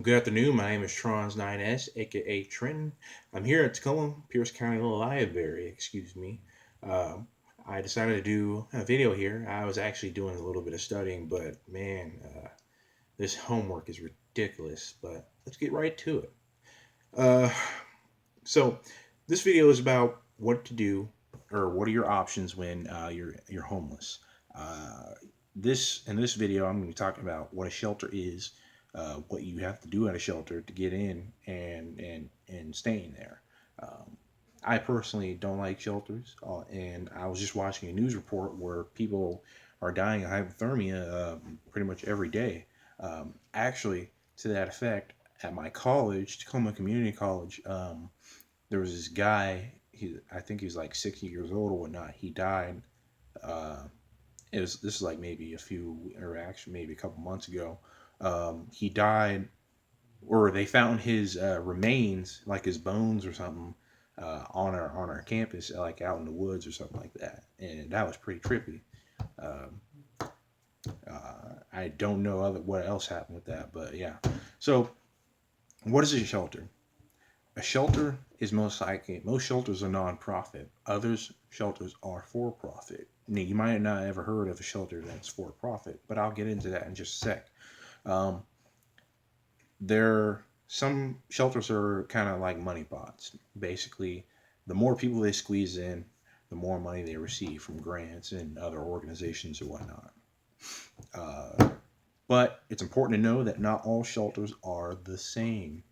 Good afternoon. My name is Trons9S, aka Trenton. I'm here at Tacoma, Pierce County Library. Excuse me. Um, I decided to do a video here. I was actually doing a little bit of studying, but man, this homework is ridiculous. But let's get right to it. Uh, so, this video is about what to do, or what are your options when you're homeless. Uh, this video, I'm going to be talking about what a shelter is, what you have to do at a shelter to get in and staying there. Um, I personally don't like shelters, and I was just watching a news report where people are dying of hypothermia pretty much every day. Actually, to that effect, at my college, Tacoma Community College, there was this guy. I think he was like 60 years old or whatnot. He died. Uh, this is like maybe a few, or actually maybe a couple months ago. He died, or they found his remains, like his bones or something, on our campus, like out in the woods or something like that, and that was pretty trippy. Um, I don't know what else happened with that, but yeah. So, what is a shelter? A shelter is most shelters are nonprofit. Others shelters are for profit. Now, you might not have ever heard of a shelter that's for profit, but I'll get into that in just a sec. Um, some shelters are kind of like money pots. Basically, the more people they squeeze in, the more money they receive from grants and other organizations or whatnot. Uh, but it's important to know that not all shelters are the same.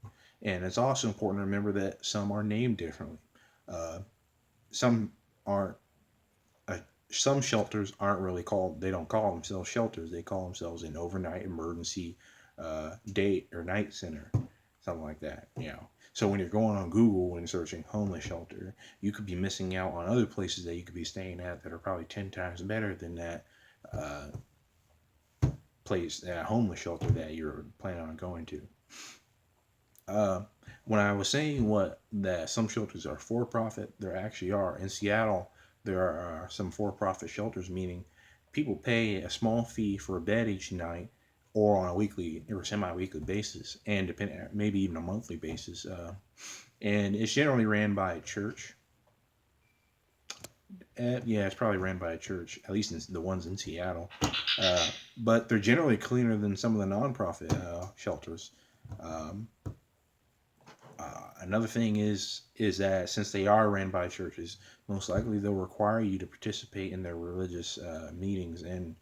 And it's also important to remember that some are named differently. Uh, some aren't. Uh, some shelters aren't really called. They don't call themselves shelters. They call themselves an overnight emergency day or night center, something like that. So when you're going on Google and searching homeless shelter, you could be missing out on other places that you could be staying at that are probably 10 times better than that uh, place, that homeless shelter that you're planning on going to. Uh, when I was saying what that some shelters are for profit, there actually are. In Seattle, there are some for profit shelters, meaning people pay a small fee for a bed each night, or on a weekly or semi weekly basis, and maybe even a monthly basis. And it's generally ran by a church. Yeah, it's probably ran by a church, at least in the ones in Seattle. But they're generally cleaner than some of the nonprofit shelters. Um, Another thing is that since they are ran by churches, most likely they'll require you to participate in their religious meetings and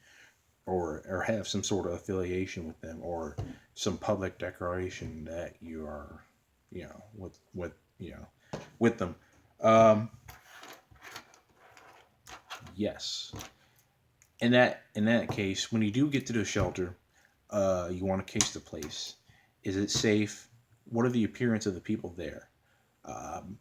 or have some sort of affiliation with them or some public declaration that you are, with them. Um, yes. In that case, when you do get to the shelter, you want to case the place. Is it safe? What are the appearance of the people there? Um,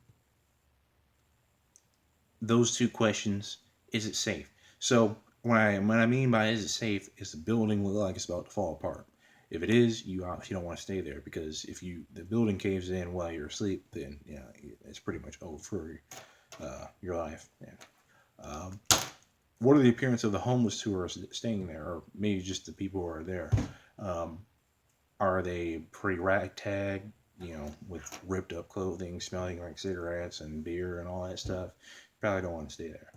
those two questions. Is it safe? So when I mean by is it safe, is the building look like it's about to fall apart? If it is, you obviously don't want to stay there, because if the building caves in while you're asleep, then it's pretty much over for your life. Yeah. Um, what are the appearance of the homeless who are staying there, or maybe just the people who are there? Um, are they pretty ragtag, with ripped up clothing, smelling like cigarettes and beer and all that stuff? Probably don't want to stay there.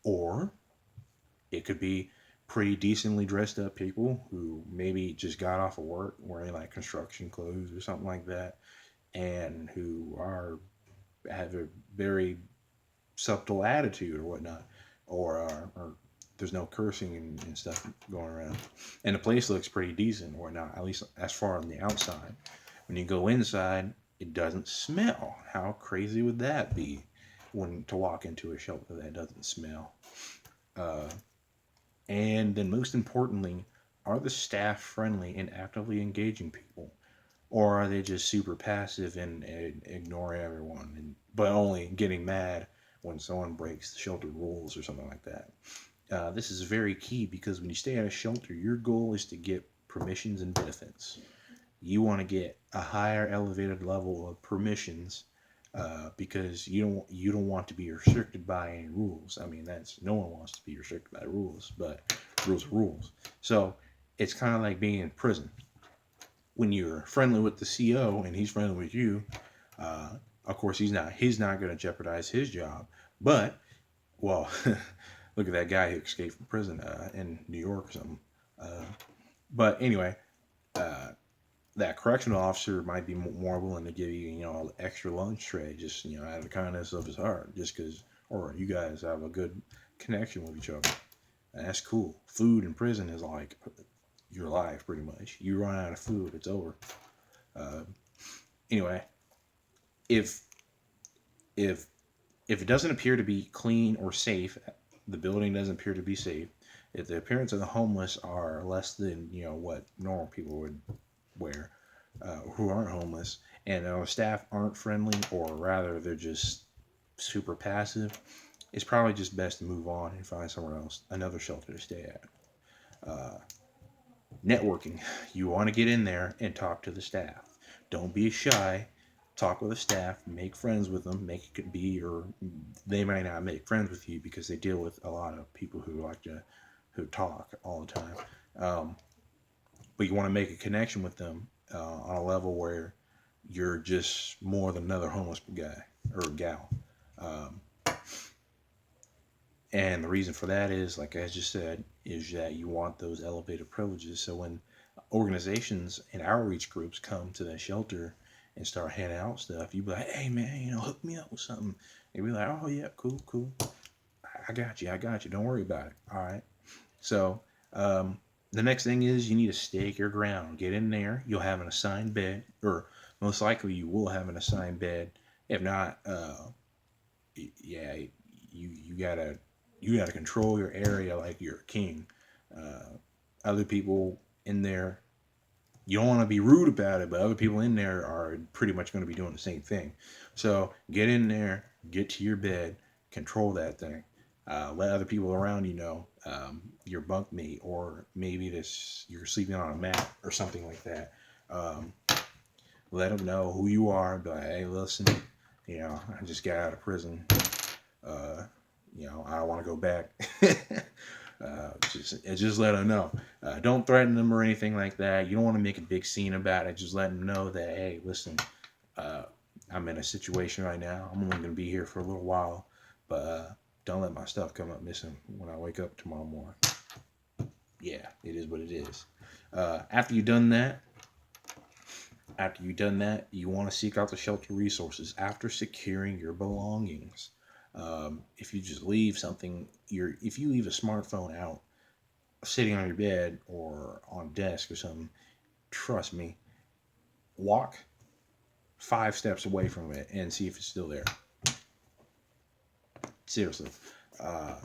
Or it could be pretty decently dressed up people who maybe just got off of work wearing like construction clothes or something like that, and who have a very subtle attitude or whatnot, or there's no cursing and stuff going around, and the place looks pretty decent or whatnot, at least as far on the outside. When you go inside, it doesn't smell. How crazy would that be? When to walk into a shelter that doesn't smell. Uh, and then, most importantly, are the staff friendly and actively engaging people, or are they just super passive and ignoring everyone, but only getting mad when someone breaks the shelter rules or something like that? This is very key, because when you stay at a shelter, your goal is to get permissions and benefits. You want to get a higher elevated level of permissions, because you don't want to be restricted by any rules. I mean, that's no one wants to be restricted by rules, but rules are rules. So it's kind of like being in prison. when you're friendly with the CO and he's friendly with you, uh, of course he's not going to jeopardize his job. But well, look at that guy who escaped from prison in New York or something. Uh, but anyway, uh, that correctional officer might be more willing to give you, an extra lunch tray, just out of the kindness of his heart, just because, or you guys have a good connection with each other. And that's cool. Food in prison is like your life, pretty much. You run out of food, it's over. Uh, anyway, if if if it doesn't appear to be clean or safe, the building doesn't appear to be safe. If the appearance of the homeless are less than what normal people would wear, who aren't homeless, and our staff aren't friendly, or rather they're just super passive, it's probably just best to move on and find somewhere else, another shelter to stay at. Uh, Networking, you want to get in there and talk to the staff. Don't be shy. Talk with the staff, make friends with them, make it be, or they might not make friends with you because they deal with a lot of people who talk all the time. Um, but you want to make a connection with them on a level where you're just more than another homeless guy or gal. Um, and the reason for that is, like I just said, is that you want those elevated privileges. So when organizations and outreach groups come to that shelter and start handing out stuff, you be like, hey man, hook me up with something. And be like, oh yeah, cool, cool. I got you. I got you. Don't worry about it. All right. So um, the next thing is you need to stake your ground. Get in there. You'll have an assigned bed, or most likely you will have an assigned bed. If not, yeah, you gotta control your area like you're a king. Uh, Other people in there, you don't want to be rude about it, but other people in there are pretty much going to be doing the same thing. So get in there, get to your bed, control that thing. Let other people around you know your bunkmate, or maybe this you're sleeping on a mat or something like that. Um, Let them know who you are. Be like, hey, listen, I just got out of prison. Uh, I don't want to go back. Just let them know. Don't threaten them or anything like that. You don't want to make a big scene about it. Just let them know that, hey, listen, uh, I'm in a situation right now. I'm only going to be here for a little while, but don't let my stuff come up missing when I wake up tomorrow morning. Yeah, it is what it is. After you've done that, you want to seek out the shelter resources after securing your belongings. If you just leave something, if you leave a smartphone out sitting on your bed or on a desk or something, trust me, walk 5 steps away from it and see if it's still there. Seriously. Uh,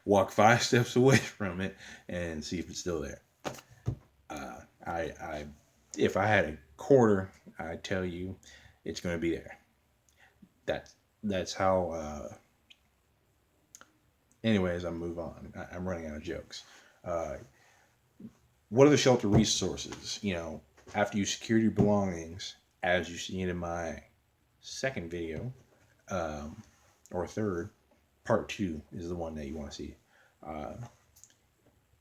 Walk 5 steps away from it and see if it's still there. I if I had a quarter, I'd tell you it's going to be there. That's how. Anyways, I move on. I'm running out of jokes. Uh, what are the shelter resources? After you secure your belongings, as you seen in my second video, um, or third, part two is the one that you want to see. Uh,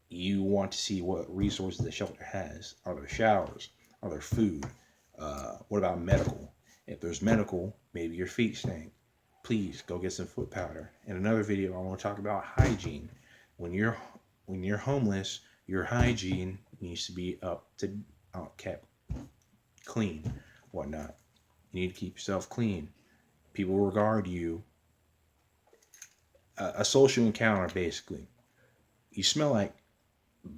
you want to see what resources the shelter has. Are there showers? Are there food? What about medical? If there's medical, maybe your feet stink. Please go get some foot powder. In another video, I want to talk about hygiene. When you're homeless, your hygiene needs to be kept clean, whatnot. You need to keep yourself clean. People regard you a social encounter, basically. You smell like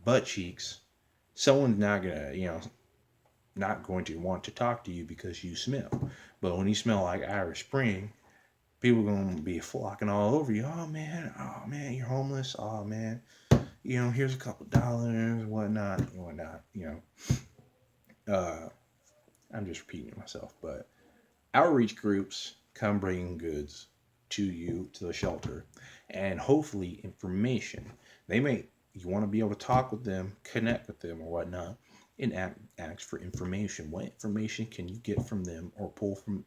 butt cheeks. Someone's not going to want to talk to you because you smell. But when you smell like Irish Spring, people are going to be flocking all over you. Oh man, you're homeless. Oh man, here's a couple dollars, whatnot. I'm just repeating myself, but outreach groups come bringing goods to you, to the shelter, and hopefully information. You want to be able to talk with them, connect with them, or whatnot, and ask for information. What information can you get from them, or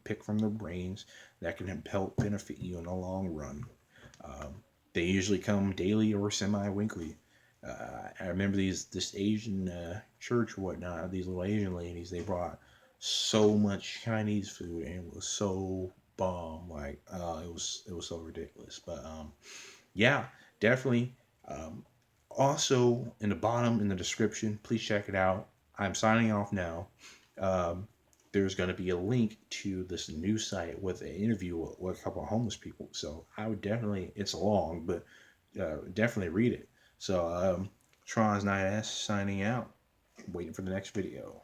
pick from their brains that can help benefit you in the long run? They usually come daily or semi-weekly. I remember this Asian church or whatnot. These little Asian ladies, they brought so much Chinese food and it was so bomb. Like it was so ridiculous. But yeah, definitely. Um, Also, in the bottom in the description, please check it out. I'm signing off now. Um, there's going to be a link to this new site with an interview with a couple of homeless people. So I would definitely, it's long, but definitely read it. So Tron's 9S signing out, waiting for the next video.